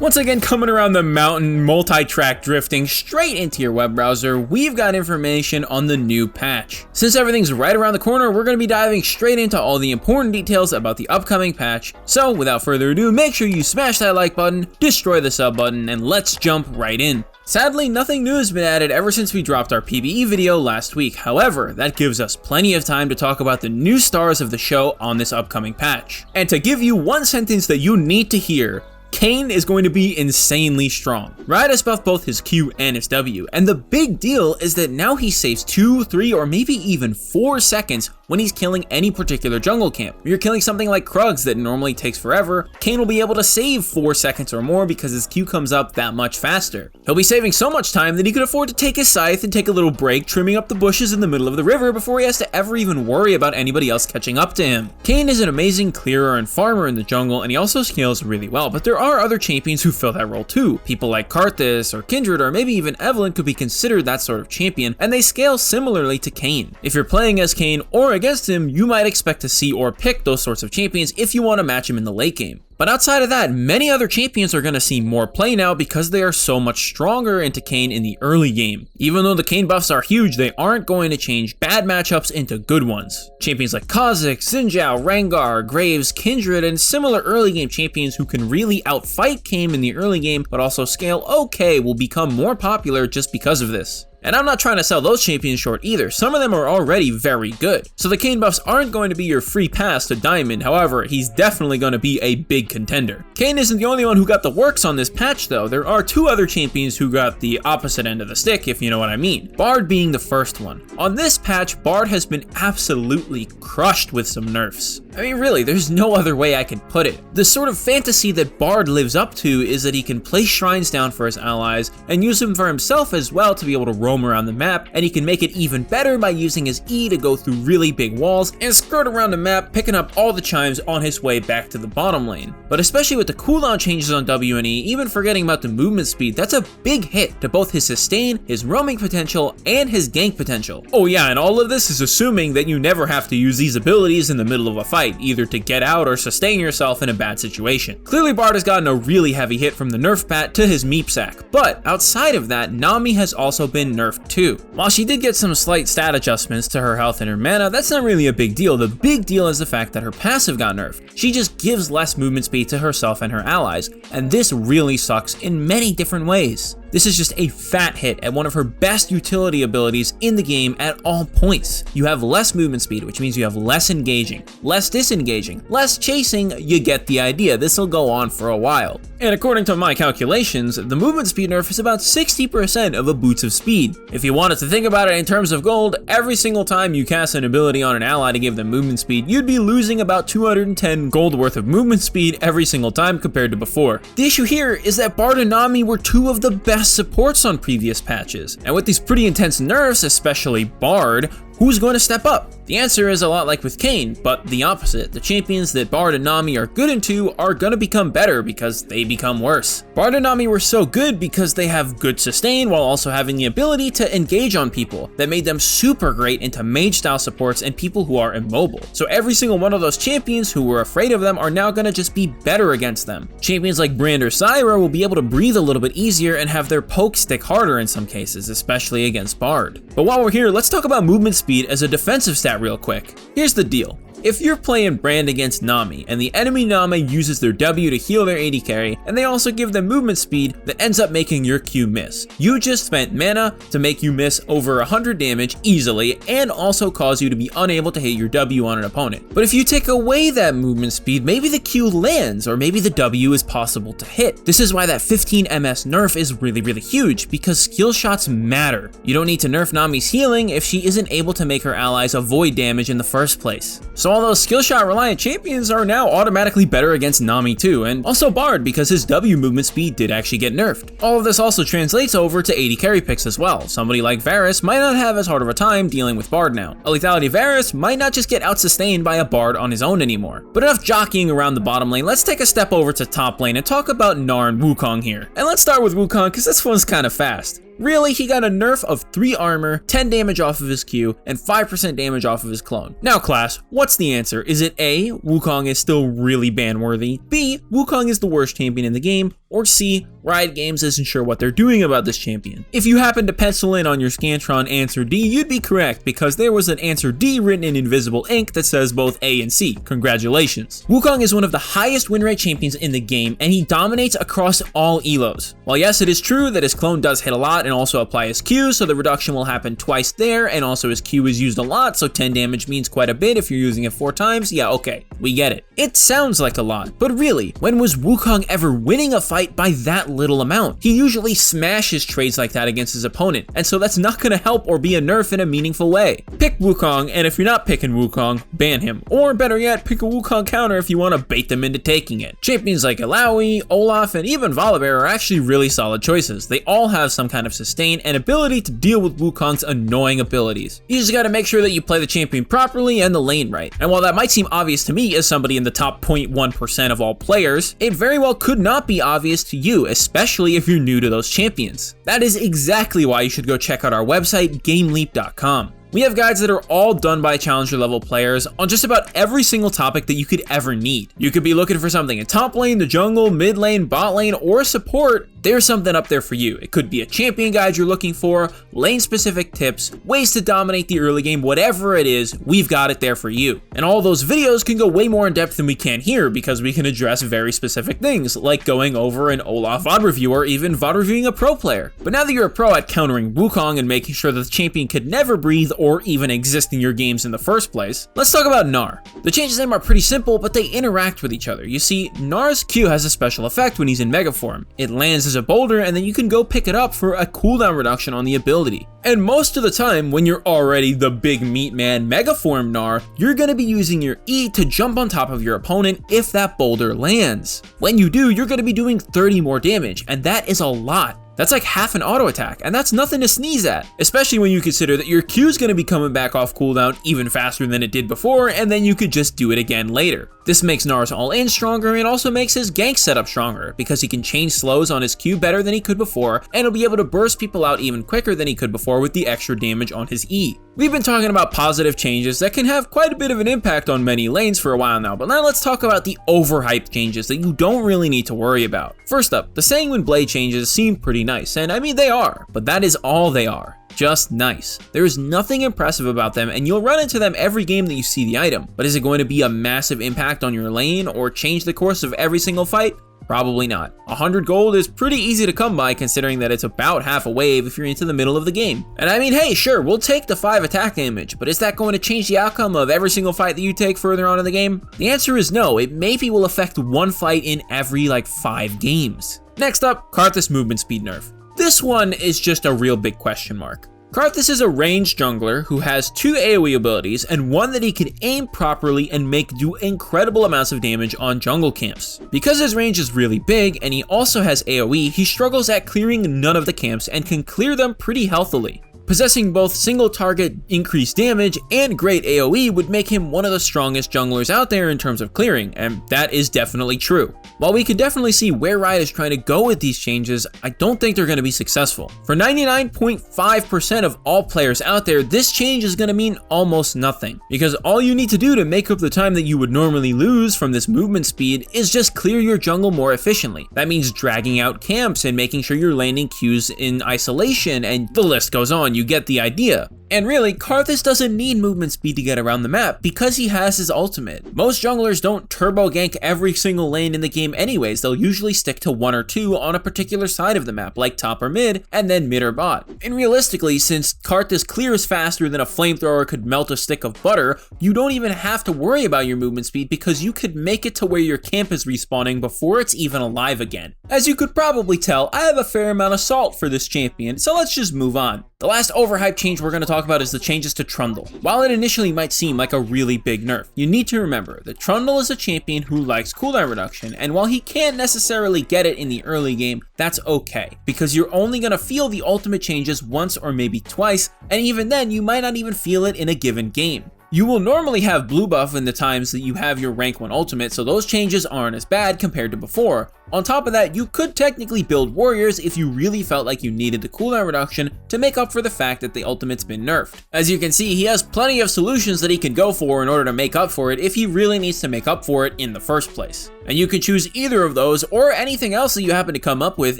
Once again, coming around the mountain, multi-track drifting straight into your web browser, we've got information on the new patch. Since everything's right around the corner, we're going to be diving straight into all the important details about the upcoming patch. So without further ado, make sure you smash that like button, destroy the sub button, and let's jump right in. Sadly, nothing new has been added ever since we dropped our PvE video last week. However, that gives us plenty of time to talk about the new stars of the show on this upcoming patch. And to give you one sentence that you need to hear, Kane is going to be insanely strong. Right as buffed both his Q and his W, and the big deal is that now he saves 2, 3, or maybe even 4 seconds when he's killing any particular jungle camp. If you're killing something like Krugs that normally takes forever, Kane will be able to save 4 seconds or more because his Q comes up that much faster. He'll be saving so much time that he could afford to take his scythe and take a little break trimming up the bushes in the middle of the river before he has to ever even worry about anybody else catching up to him. Kane is an amazing clearer and farmer in the jungle, and he also scales really well, but there are other champions who fill that role too. People like Karthus or Kindred or maybe even Evelyn could be considered that sort of champion, and they scale similarly to Kane. If you're playing as Kane or against him, you might expect to see or pick those sorts of champions if you want to match him in the late game. But outside of that, many other champions are going to see more play now because they are so much stronger into Kane in the early game. Even though the Kane buffs are huge, they aren't going to change bad matchups into good ones. Champions like Kha'Zix, Xin Zhao, Rengar, Graves, Kindred, and similar early game champions who can really outfight Kane in the early game but also scale okay will become more popular just because of this. And I'm not trying to sell those champions short either, some of them are already very good. So the Kane buffs aren't going to be your free pass to Diamond, however, he's definitely going to be a big contender. Kane isn't the only one who got the works on this patch though, there are 2 other champions who got the opposite end of the stick, if you know what I mean. Bard being the first one. On this patch, Bard has been absolutely crushed with some nerfs. I mean really, there's no other way I can put it. The sort of fantasy that Bard lives up to is that he can place shrines down for his allies and use them for himself as well to be able to roam around the map, and he can make it even better by using his E to go through really big walls and skirt around the map, picking up all the chimes on his way back to the bottom lane. But especially with the cooldown changes on W and E, even forgetting about the movement speed, that's a big hit to both his sustain, his roaming potential, and his gank potential. Oh yeah, and all of this is assuming that you never have to use these abilities in the middle of a fight, either to get out or sustain yourself in a bad situation. Clearly Bard has gotten a really heavy hit from the nerf pat to his meep sack, but outside of that, Nami has also been nerfed too. While she did get some slight stat adjustments to her health and her mana, that's not really a big deal. The big deal is the fact that her passive got nerfed. She just gives less movement speed to herself and her allies, and this really sucks in many different ways. This is just a fat hit at one of her best utility abilities in the game at all points. You have less movement speed, which means you have less engaging, less disengaging, less chasing. You get the idea. This will go on for a while. And according to my calculations, the movement speed nerf is about 60% of a boost of speed. If you wanted to think about it in terms of gold, every single time you cast an ability on an ally to give them movement speed, you'd be losing about 210 gold worth of movement speed every single time compared to before. The issue here is that Bard and Nami were 2 of the best supports on previous patches, and with these pretty intense nerfs, especially Bard, who's going to step up? The answer is a lot like with Kane, but the opposite. The champions that Bard and Nami are good into are going to become better because they become worse. Bard and Nami were so good because they have good sustain while also having the ability to engage on people that made them super great into mage style supports and people who are immobile. So every single one of those champions who were afraid of them are now going to just be better against them. Champions like Brand or Syra will be able to breathe a little bit easier and have their poke stick harder in some cases, especially against Bard. But while we're here, let's talk about movement speed as a defensive stat real quick. Here's the deal. If you're playing Brand against Nami, and the enemy Nami uses their W to heal their AD carry, and they also give them movement speed that ends up making your Q miss. You just spent mana to make you miss over 100 damage easily, and also cause you to be unable to hit your W on an opponent. But if you take away that movement speed, maybe the Q lands, or maybe the W is possible to hit. This is why that 15 MS nerf is really huge, because skill shots matter. You don't need to nerf Nami's healing if she isn't able to make her allies avoid damage in the first place. So all those skill shot reliant champions are now automatically better against Nami too, and also Bard because his W movement speed did actually get nerfed. All of this also translates over to AD carry picks as well. Somebody like Varus might not have as hard of a time dealing with Bard now. A lethality Varus might not just get out-sustained by a Bard on his own anymore. But enough jockeying around the bottom lane, let's take a step over to top lane and talk about Gnar and Wukong here. And let's start with Wukong because this one's kind of fast. Really, he got a nerf of 3 armor, 10 damage off of his Q, and 5% damage off of his clone. Now class, what's the answer? Is it A, Wukong is still really ban worthy, B, Wukong is the worst champion in the game, Or C, Riot Games isn't sure what they're doing about this champion. If you happen to pencil in on your Scantron answer D, you'd be correct because there was an answer D written in invisible ink that says both A and C. Congratulations. Wukong is one of the highest win rate champions in the game, and he dominates across all elos. While yes, it is true that his clone does hit a lot and also apply his Q, so the reduction will happen twice there, and also his Q is used a lot, so 10 damage means quite a bit if you're using it 4 times. Yeah, okay, we get it. It sounds like a lot, but really, when was Wukong ever winning a fight by that little amount? He usually smashes trades like that against his opponent, and so that's not gonna help or be a nerf in a meaningful way. Pick Wukong, and if you're not picking Wukong, ban him. Or better yet, pick a Wukong counter if you want to bait them into taking it. Champions like Illaoi, Olaf, and even Volibear are actually really solid choices. They all have some kind of sustain and ability to deal with Wukong's annoying abilities. You just gotta make sure that you play the champion properly and the lane right. And while that might seem obvious to me as somebody in the top 0.1% of all players, it very well could not be obvious to you, especially if you're new to those champions. That is exactly why you should go check out our website, GameLeap.com. We have guides that are all done by challenger level players on just about every single topic that you could ever need. You could be looking for something in top lane, the jungle, mid lane, bot lane, or support. There's something up there for you. It could be a champion guide you're looking for, lane specific tips, ways to dominate the early game, whatever it is, we've got it there for you. And all those videos can go way more in depth than we can here because we can address very specific things, like going over an Olaf VOD review or even VOD reviewing a pro player. But now that you're a pro at countering Wukong and making sure that the champion could never breathe or even exist in your games in the first place, let's talk about Gnar. The changes in him are pretty simple, but they interact with each other. You see, Gnar's Q has a special effect when he's in Mega Form. It lands as a boulder and then you can go pick it up for a cooldown reduction on the ability. And most of the time, when you're already the big meat man Mega Form Gnar, you're gonna be using your E to jump on top of your opponent if that boulder lands. When you do, you're gonna be doing 30 more damage, and that is a lot. That's like half an auto attack, and that's nothing to sneeze at, especially when you consider that your Q is going to be coming back off cooldown even faster than it did before, and then you could just do it again later. This makes Gnar's all-in stronger and also makes his gank setup stronger, because he can change slows on his Q better than he could before, and he'll be able to burst people out even quicker than he could before with the extra damage on his E. We've been talking about positive changes that can have quite a bit of an impact on many lanes for a while now, but now let's talk about the overhyped changes that you don't really need to worry about. First up, the Sanguine Blade changes seem pretty nice, and I mean they are, but that is all they are. Just nice. There is nothing impressive about them, and you'll run into them every game that you see the item. But is it going to be a massive impact on your lane or change the course of every single fight? Probably not. 100 gold is pretty easy to come by considering that it's about half a wave if you're into the middle of the game. And I mean, hey, sure, we'll take the 5 attack damage, but is that going to change the outcome of every single fight that you take further on in the game? The answer is no. It maybe will affect one fight in every 5 games. Next up, Karthus movement speed nerf. This one is just a real big question mark. Karthus is a ranged jungler who has 2 AoE abilities and one that he can aim properly and make do incredible amounts of damage on jungle camps. Because his range is really big and he also has AoE, he struggles at clearing none of the camps and can clear them pretty healthily. Possessing both single target increased damage and great AoE would make him one of the strongest junglers out there in terms of clearing, and that is definitely true. While we can definitely see where Riot is trying to go with these changes, I don't think they're going to be successful. For 99.5% of all players out there, this change is going to mean almost nothing, because all you need to do to make up the time that you would normally lose from this movement speed is just clear your jungle more efficiently. That means dragging out camps and making sure you're landing Qs in isolation, and the list goes on. You get the idea. And really, Karthus doesn't need movement speed to get around the map because he has his ultimate. Most junglers don't turbo gank every single lane in the game anyways. They'll usually stick to 1 or 2 on a particular side of the map, like top or mid, and then mid or bot. And realistically, since Karthus clears faster than a flamethrower could melt a stick of butter, you don't even have to worry about your movement speed because you could make it to where your camp is respawning before it's even alive again. As you could probably tell, I have a fair amount of salt for this champion, so let's just move on. The last overhyped change we're going to talk about is the changes to Trundle. While it initially might seem like a really big nerf, you need to remember that Trundle is a champion who likes cooldown reduction, and while he can't necessarily get it in the early game, that's okay, because you're only going to feel the ultimate changes once or maybe twice, and even then you might not even feel it in a given game. You will normally have blue buff in the times that you have your rank 1 ultimate, so those changes aren't as bad compared to before, On top of that, you could technically build warriors if you really felt like you needed the cooldown reduction to make up for the fact that the ultimate's been nerfed. As you can see, he has plenty of solutions that he can go for in order to make up for it if he really needs to make up for it in the first place. And you can choose either of those or anything else that you happen to come up with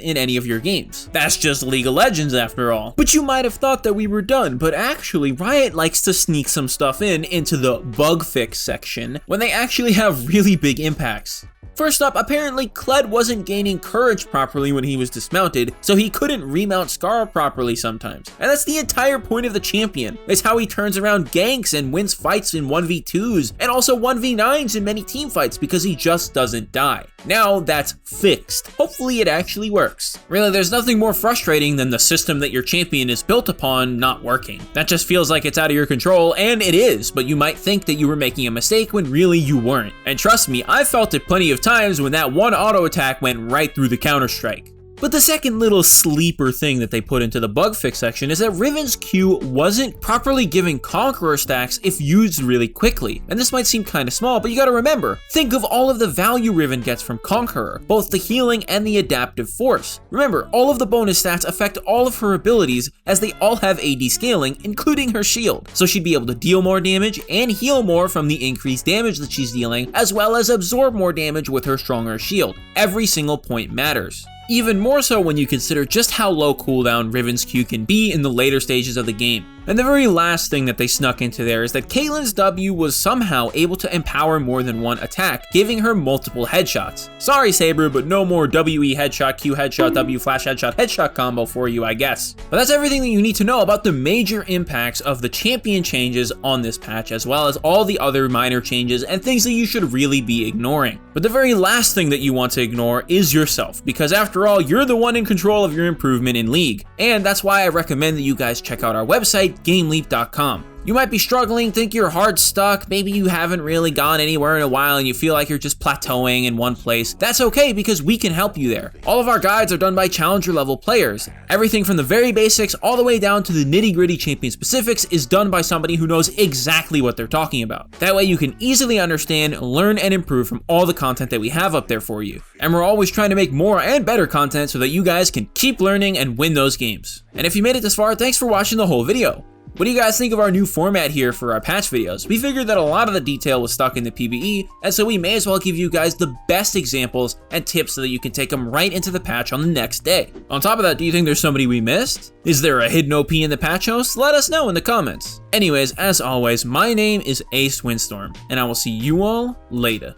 in any of your games. That's just League of Legends after all. But you might have thought that we were done, but actually Riot likes to sneak some stuff into the bug fix section when they actually have really big impacts. First up, apparently Kled wasn't gaining courage properly when he was dismounted, so he couldn't remount Scar properly sometimes. And that's the entire point of the champion. It's how he turns around ganks and wins fights in 1v2s, and also 1v9s in many team fights because he just doesn't die. Now that's fixed. Hopefully it actually works. Really, there's nothing more frustrating than the system that your champion is built upon not working. That just feels like it's out of your control, and it is, but you might think that you were making a mistake when really you weren't. And trust me, I've felt it plenty of times when that one auto attack went right through the counter strike. But the second little sleeper thing that they put into the bug fix section is that Riven's Q wasn't properly giving Conqueror stacks if used really quickly. And this might seem kind of small, but you gotta remember, think of all of the value Riven gets from Conqueror, both the healing and the adaptive force. Remember, all of the bonus stats affect all of her abilities as they all have AD scaling, including her shield. So she'd be able to deal more damage and heal more from the increased damage that she's dealing, as well as absorb more damage with her stronger shield. Every single point matters. Even more so when you consider just how low cooldown Riven's Q can be in the later stages of the game. And the very last thing that they snuck into there is that Caitlyn's W was somehow able to empower more than one attack, giving her multiple headshots. Sorry Saber, but no more WE headshot, Q headshot, W flash headshot combo for you, I guess. But that's everything that you need to know about the major impacts of the champion changes on this patch, as well as all the other minor changes and things that you should really be ignoring. But the very last thing that you want to ignore is yourself, because after all, you're the one in control of your improvement in League. And that's why I recommend that you guys check out our website, GameLeap.com. You might be struggling, think you're hard stuck, maybe you haven't really gone anywhere in a while and you feel like you're just plateauing in one place. That's okay because we can help you there. All of our guides are done by challenger level players. Everything from the very basics all the way down to the nitty gritty champion specifics is done by somebody who knows exactly what they're talking about. That way you can easily understand, learn, and improve from all the content that we have up there for you. And we're always trying to make more and better content so that you guys can keep learning and win those games. And if you made it this far, thanks for watching the whole video. What do you guys think of our new format here for our patch videos? We figured that a lot of the detail was stuck in the PvE, and so we may as well give you guys the best examples and tips so that you can take them right into the patch on the next day. On top of that, do you think there's somebody we missed? Is there a hidden OP in the patch host? Let us know in the comments. Anyways, as always, my name is Ace Windstorm, and I will see you all later.